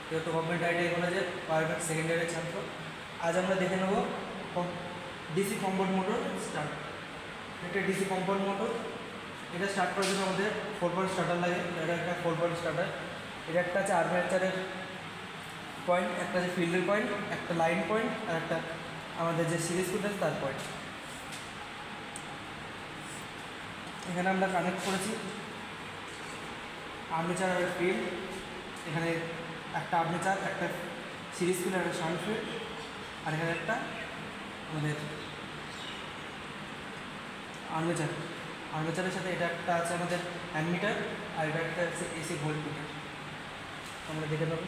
যেহেতু government ITI কলেজের private second ইয়ারের ছাত্র, আজ আমরা দেখে নেব ডিসি কম্পাউন্ড মোটর স্টার্ট। একটা ডিসি কম্পাউন্ড মোটর, এটা স্টার্ট করার জন্য আমাদের 4 পয়েন্ট স্টার্টার লাগে। এটা একটা 4 পয়েন্ট স্টার্টার। এটা একটা আছে আর্মেচারের পয়েন্ট, একটা আছে ফিল্ডের পয়েন্ট, একটা লাইন পয়েন্ট, আর একটা আমাদের যে সিরিজ ফিল্ড আছে তার পয়েন্ট। এখানে আমরা কানেক্ট করেছি আর্মেচার আর ফিল্ড। এখানে একটা আর্মেচার, একটা সিরিজ ফিল্ড, একটা শান্ট ফিল্ড, আর এখানে একটা আমাদের আর্মেচারের সাথে এটা একটা আছে আমাদের অ্যামমিটার, আর এটা একটা আছে এসি ভোল্ট মিটার। আমরা দেখে নেব।